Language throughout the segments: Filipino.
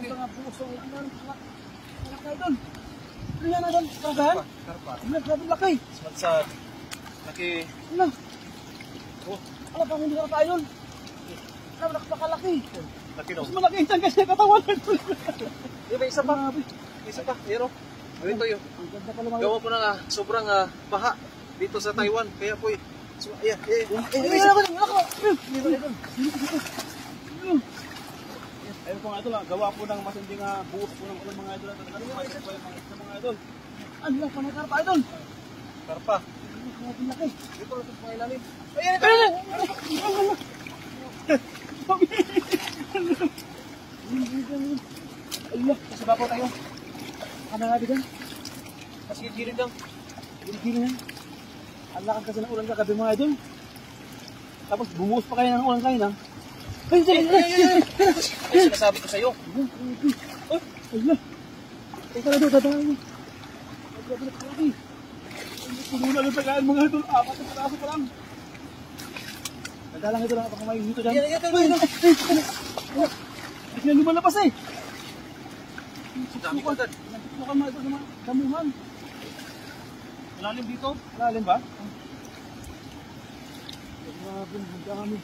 Malaki nga puso. Malaki idol. Ano yan idol? Kargahan? Karpa. Grabe laki. Smatsad. Laki. Ano? Oh. Ano pang hindi karpa idol? Ano napakalaki. Laki daw. Mas malaki yan kasi katawan. May isa pa. Isa pa. Ayan o. Ito yun. Gawa po na sobrang baha dito sa Taiwan. Kaya po ayan. Ayun po nga idol, gawa po ng masinding buhos po ng ulang mga idol. Ano mga idol? Ano lang, panay karpa idol? Karpa. Grabe laki. Dito lang sa ilalim. Ayan! Allah, kasi babaw tayo. Ano nga dyan? Kasi gilid lang. Gilid yan. Ang lakad kasi ng ulan kagabi mga idol. Tapos bumuhos pa kayo ng ulan kayo na. Ay, Sinasabi ko sa'yo. Ay, Allah. Teka na doon, dadaan mo. Grabe na grabe. Puno na ng tagaan mga idol. 4 na piraso pa lang. Nadalang ito lang baka may hito dyan. Hindi na lumalabas eh. Dami ko agad. Nagtutukan mga ito sa mga damuhan. Malalim dito. Malalim ba? Grabe, magdami.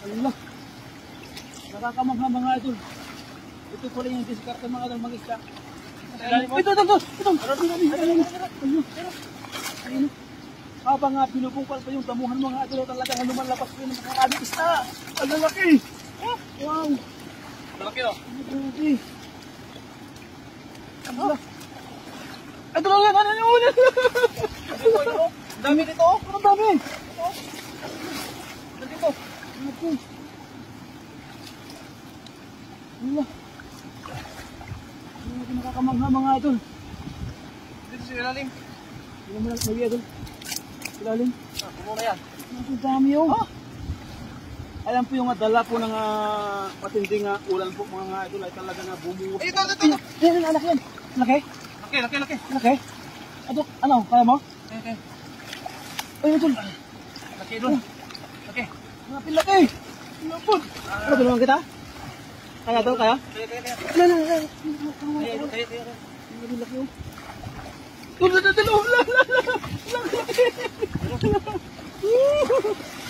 Allah. Nakakamangha mga idol. Ito pala yung diskarte mga idol mag-isda. Ito. Ayun. Habang pinupukal pa yung damuhan mga idol, talagang lumalabas pa yung mga isda. Ang lalaki. Wow. Malaki o. Grabe. Allah. Ito lang yan. Ano yung ulit? Ang dami dito. Ang dami. Dito. Grabe. Allah. Grabe nakakamangha mga idol. Dito sa ilalim. Hindi mo lang may idol. Ilalim. Muna yan. Ang dami yun. Alam po yung dala po ng matinding ulan po mga idol ay talaga na bumuhos. Ito. Ayan, laki yan. Laki? Laki. Laki? Ano, kaya mo? Okay. Ay, idol. Laki doon. Laki. Grabe laki. Lapod. Ano, tulungan kita? Kaya daw, kaya? Kaya. Kaya. Grabe laki yun.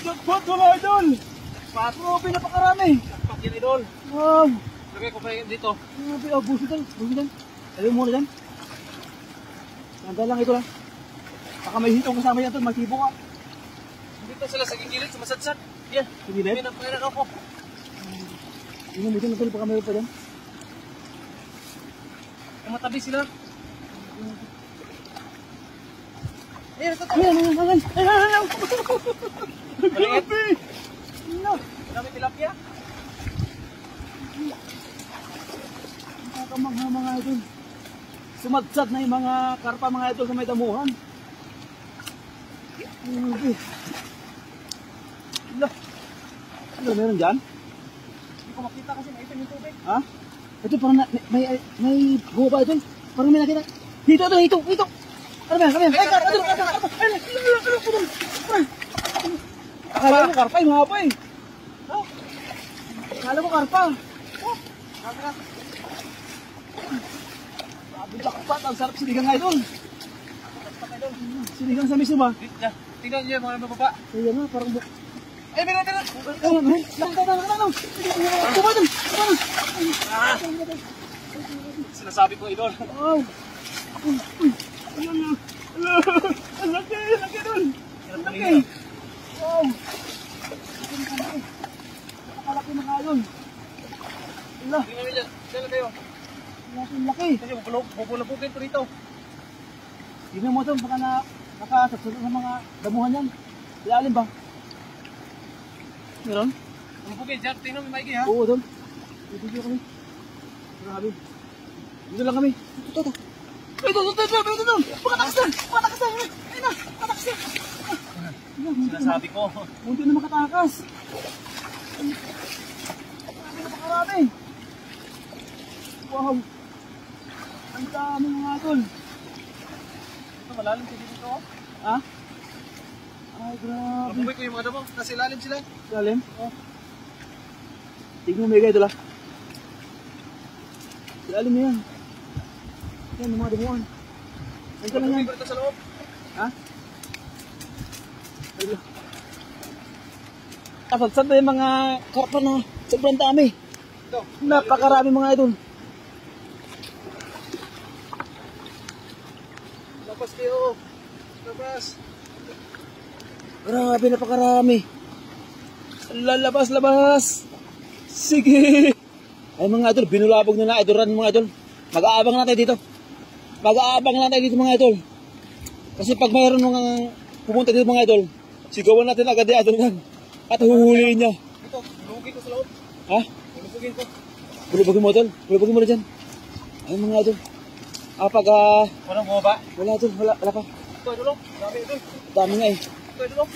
Jackpot mga idol! Grabe, napakarami! Jackpot yan, idol. Wow! Lagay ko pa dito. Grabe, buso dyan. Ayaw muna dyan. Nandal lang ito lang. Baka may hitong kasama yan ito, magtibo ka. Dito sila sa gigilid, sumasadsad. Yan. Sige, Deb. Yan ang pairan ako. Inom ito, natul, baka mayroon pa dyan. Matabi sila. Ayan, ito. Ayan. Maliit. Ano? Dami tilapia. Nakakamangha mga idol. Sumadsad na yung mga karpa mga idol sa may damuhan. Grabe. Ano meron dyan? Hindi ko makita kasi maitim yung tubig. Ha? Ito parang may buho ba idol? Parang may nakita. Dito. Ano ba? Ay, karpa. Akala ko karpa, yung hapa eh. Akala ko karpa. Sabi jackpot, ang sarap sinigang idol. Sinigang sa miso ba? Tingnan niyo mga baba. Kaya nga, parang... Ay, meron. Lang. Tumadol. Sinasabi ko, idol. Wow. Ang laki idol. Ang laki. Wow. Napakalaki mga idol. Allah. Tingnan niyo dyan. Diyan kayo. Laki. Kasi bubulabugin ko rito. Tingnan mo ito, baka nakasagsunod sa mga damuhan yan. Ilalim ba? Meron? Bubugin dyan. Tingnan mo maigi ha. Oo, doon. Dito kami. Grabe. Dito lang kami. Ito. Ito. Makatakas na. Ayun na. Makatakas na. Sinasabi ko. Munti na makatakas. Napakarami. Wow. Ang dami mga idol. Ito, malalim kasi dito. Ha? Ay, grabe. Mabuhay ko yung mga damo. Nasa ilalim sila. Galim? Tignan mo may idol ah. Ilalim mo yan. Yan, yung mga dumuan. Andiyan lang yan. Ito sa loob. Ha? Tapos saan ba yung mga karpa na sobrang dami? Ito. Napakarami mga idol. Labas kayo. Labas. Grabe, napakarami. Lalabas, labas. Sige. Ay mga idol, binulabog na na idol mga idol. Mag-aabang na tayo dito. Mag-aabang na tayo dito mga idol. Kasi pag mayroon mga pumunta dito mga idol, sigawan natin agad yung idol yan. At huhuliin niya. Ito, lugin ko sa loob. Ha? Lugin ko. Bulubogin mo idol. Bulubogin mo na dyan. Ay mga idol. Pag Walang bumaba. wala idol, wala pa. Ito, idol. Dami, idol. Dami nga eh. Ito, idol.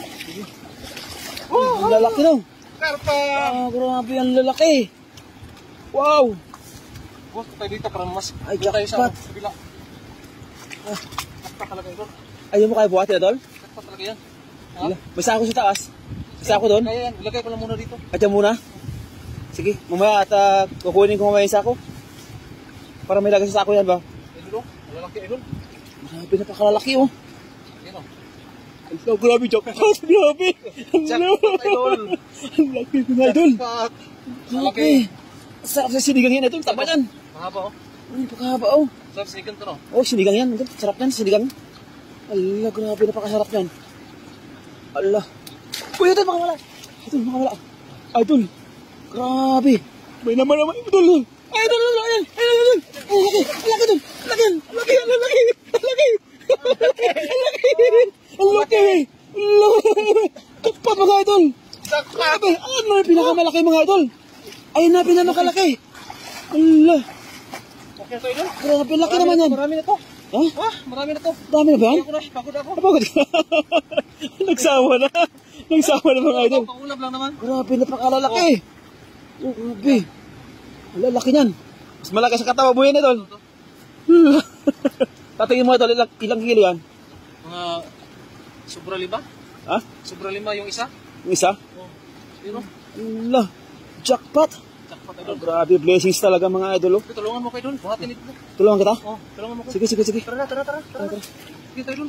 Ang lalaki no. Karpa. Grabe ang lalaki. Wow. Boss, tayo dito para mas Ay, doon tayo sa jackpot. kabila. Karpa talaga, idol. Ayaw mo kaya buhatin idol? Karpa talaga yan. Ha? May sako sa taas. May sako doon. Kaya yan, ilagay ko lang muna dito. At yan muna. Sige, mamaya at kukunin ko mamaya yung sako. Para may lagay sa sako yan ba? Idol, malalaki, idol. Grabe, napakalalaki oh. Yan o. Oh, grabe, jackpot. Grabe. Jackpot, idol. Ang laki mga idol. Jackpot. Grabe. Sarap sa sinigang yan idol. Tama yan. Mahaba, oh. Napakahaba oh. Sarap sinigang to, no? Oh, sinigang yan. Idol. Sarap yan, sinigang. Ala, grabe, napakasarap yan. Ala. Uy, idol, makawala. Idol, makawala. Idol. Grabe. May naman. Idol. Ay, idol, idol, idol. Idol. Ay, laki. Laki, idol. Laki yan. Laki yan. Laki. Laki. Ang laki. Jackpot mga idol. Grabe. Ano yung pinakamalaki mga idol? Ay na, pinakamalaki. Ala. Okay na to, idol. Grabe, laki naman yan. Marami na to. Ha? Ha? Marami na to. Dami na ba yan? Ako na, pagod ako. Napagod ka. Nagsawa na. Nagsawa na mga idol. Pakulab lang naman. Grabe, napakalalaki. Oh, grabe. Ang lalaki niyan. Mas malaki sa katawa mo yan, idol. Tatingin mo, idol, ilang kilo yan? Mga sobra lima? Ha? Sobra lima yung isa? Yung isa? Oh. Yun o. Ala, jackpot. Jackpot, Oh, idol. grabe, blessings talaga mga idol. Oh. Tulungan mo kayo, idol. Buhatin ito. Tulungan kita? Oh, tulungan mo ko. Sige, sige, sige. Tara na, tara. Tara, tara. Dito, idol.